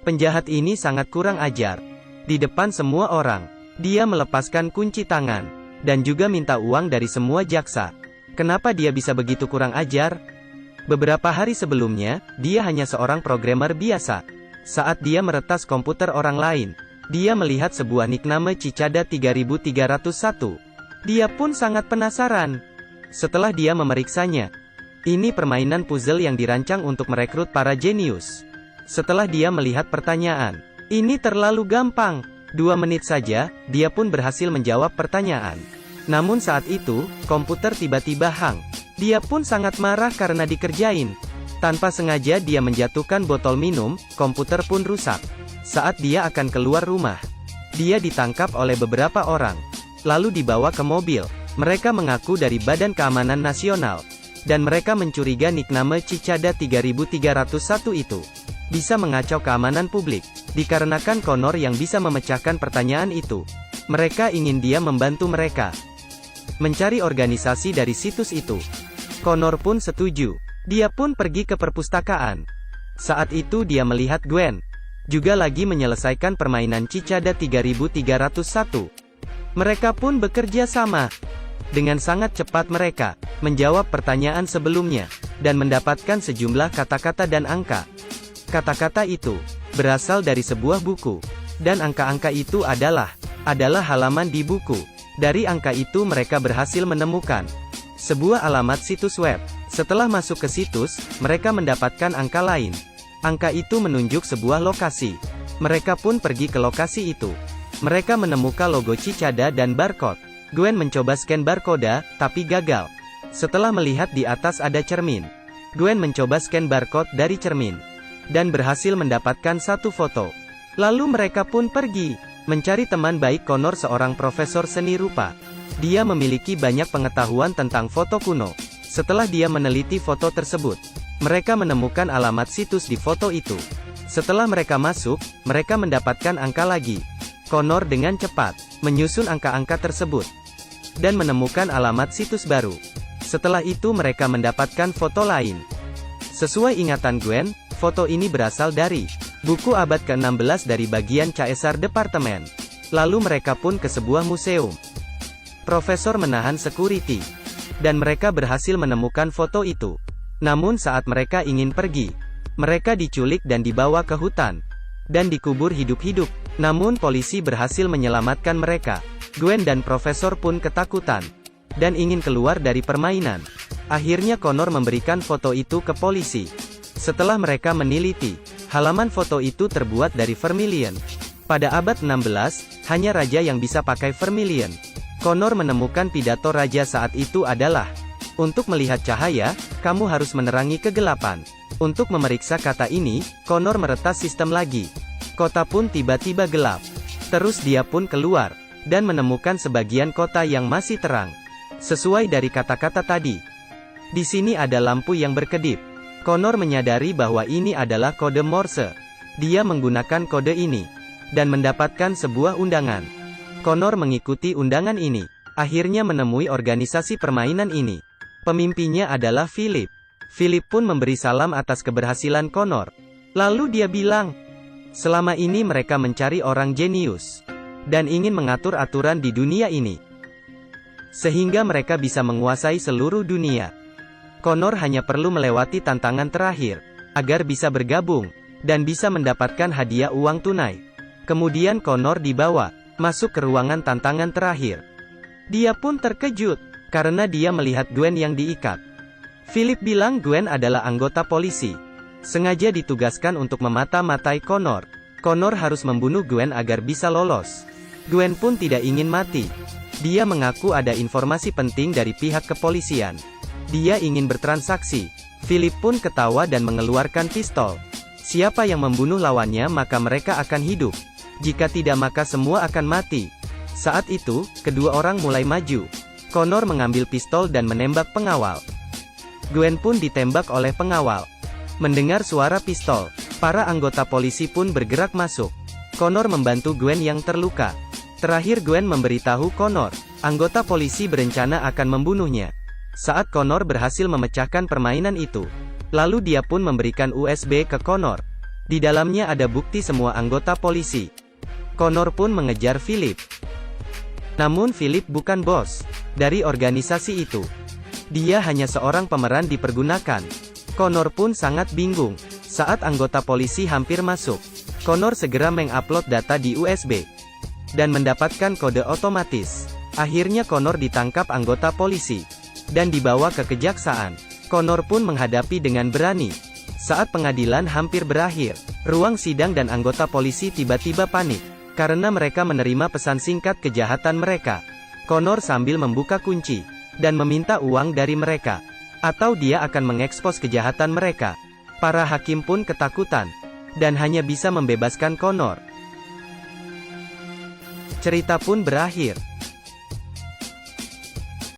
Penjahat ini sangat kurang ajar. Di depan semua orang, dia melepaskan kunci tangan, dan juga minta uang dari semua jaksa. Kenapa dia bisa begitu kurang ajar? Beberapa hari sebelumnya, dia hanya seorang programmer biasa. Saat dia meretas komputer orang lain, dia melihat sebuah nickname Cicada 3301. Dia pun sangat penasaran. Setelah dia memeriksanya, ini permainan puzzle yang dirancang untuk merekrut para jenius. Setelah dia melihat pertanyaan, ini terlalu gampang. 2 menit saja, dia pun berhasil menjawab pertanyaan. Namun saat itu, komputer tiba-tiba hang. Dia pun sangat marah karena dikerjain. Tanpa sengaja dia menjatuhkan botol minum, komputer pun rusak. Saat dia akan keluar rumah, dia ditangkap oleh beberapa orang. Lalu dibawa ke mobil. Mereka mengaku dari Badan Keamanan Nasional. Dan mereka mencuriga nickname Cicada 3301 itu bisa mengacau keamanan publik, dikarenakan Connor yang bisa memecahkan pertanyaan itu. Mereka ingin dia membantu mereka mencari organisasi dari situs itu. Connor pun setuju. Dia pun pergi ke perpustakaan. Saat itu dia melihat Gwen juga lagi menyelesaikan permainan Cicada 3301. Mereka pun bekerja sama. Dengan sangat cepat mereka menjawab pertanyaan sebelumnya, dan mendapatkan sejumlah kata-kata dan angka. Kata-kata itu berasal dari sebuah buku, dan angka-angka itu adalah halaman di buku. Dari angka itu mereka berhasil menemukan sebuah alamat situs web. Setelah masuk ke situs, mereka mendapatkan angka lain. Angka itu menunjuk sebuah lokasi. Mereka pun pergi ke lokasi itu. Mereka menemukan logo Cicada dan barcode. Gwen mencoba scan barcode, tapi gagal. Setelah melihat di atas ada cermin, Gwen mencoba scan barcode dari cermin, dan berhasil mendapatkan satu foto. Lalu mereka pun pergi mencari teman baik Connor, seorang profesor seni rupa. Dia memiliki banyak pengetahuan tentang foto kuno. Setelah dia meneliti foto tersebut, mereka menemukan alamat situs di foto itu. Setelah mereka masuk, mereka mendapatkan angka lagi. Connor dengan cepat menyusun angka-angka tersebut dan menemukan alamat situs baru. Setelah itu mereka mendapatkan foto lain. Sesuai ingatan Gwen, foto ini berasal dari buku abad ke-16 dari bagian Caesar Departemen. Lalu mereka pun ke sebuah museum. Profesor menahan security, dan mereka berhasil menemukan foto itu. Namun saat mereka ingin pergi, mereka diculik dan dibawa ke hutan, dan dikubur hidup-hidup. Namun polisi berhasil menyelamatkan mereka. Gwen dan Profesor pun ketakutan, dan ingin keluar dari permainan. Akhirnya Connor memberikan foto itu ke polisi. Setelah mereka meneliti, halaman foto itu terbuat dari vermilion. Pada abad 16, hanya raja yang bisa pakai vermilion. Connor menemukan pidato raja saat itu adalah, untuk melihat cahaya, kamu harus menerangi kegelapan. Untuk memeriksa kata ini, Connor meretas sistem lagi. Kota pun tiba-tiba gelap. Terus dia pun keluar, dan menemukan sebagian kota yang masih terang. Sesuai dari kata-kata tadi. Di sini ada lampu yang berkedip. Connor menyadari bahwa ini adalah kode Morse. Dia menggunakan kode ini, dan mendapatkan sebuah undangan. Connor mengikuti undangan ini. Akhirnya menemui organisasi permainan ini. Pemimpinnya adalah Philip. Philip pun memberi salam atas keberhasilan Connor. Lalu dia bilang, selama ini mereka mencari orang jenius, dan ingin mengatur aturan di dunia ini, sehingga mereka bisa menguasai seluruh dunia. Connor hanya perlu melewati tantangan terakhir, agar bisa bergabung, dan bisa mendapatkan hadiah uang tunai. Kemudian Connor dibawa masuk ke ruangan tantangan terakhir. Dia pun terkejut, karena dia melihat Gwen yang diikat. Philip bilang Gwen adalah anggota polisi, sengaja ditugaskan untuk memata-matai Connor. Connor harus membunuh Gwen agar bisa lolos. Gwen pun tidak ingin mati. Dia mengaku ada informasi penting dari pihak kepolisian. Dia ingin bertransaksi. Philip pun ketawa dan mengeluarkan pistol. Siapa yang membunuh lawannya maka mereka akan hidup. Jika tidak maka semua akan mati. Saat itu, kedua orang mulai maju. Connor mengambil pistol dan menembak pengawal. Gwen pun ditembak oleh pengawal. Mendengar suara pistol, para anggota polisi pun bergerak masuk. Connor membantu Gwen yang terluka. Terakhir Gwen memberitahu Connor, anggota polisi berencana akan membunuhnya. Saat Connor berhasil memecahkan permainan itu, lalu dia pun memberikan USB ke Connor. Di dalamnya ada bukti semua anggota polisi. Connor pun mengejar Philip. Namun Philip bukan bos dari organisasi itu. Dia hanya seorang pemeran dipergunakan. Connor pun sangat bingung. Saat anggota polisi hampir masuk, Connor segera mengupload data di USB dan mendapatkan kode otomatis. Akhirnya Connor ditangkap anggota polisi dan dibawa ke kejaksaan. Connor pun menghadapi dengan berani. Saat pengadilan hampir berakhir, ruang sidang dan anggota polisi tiba-tiba panik karena mereka menerima pesan singkat kejahatan mereka. Connor sambil membuka kunci dan meminta uang dari mereka, atau dia akan mengekspos kejahatan mereka. Para hakim pun ketakutan dan hanya bisa membebaskan Connor. Cerita pun berakhir.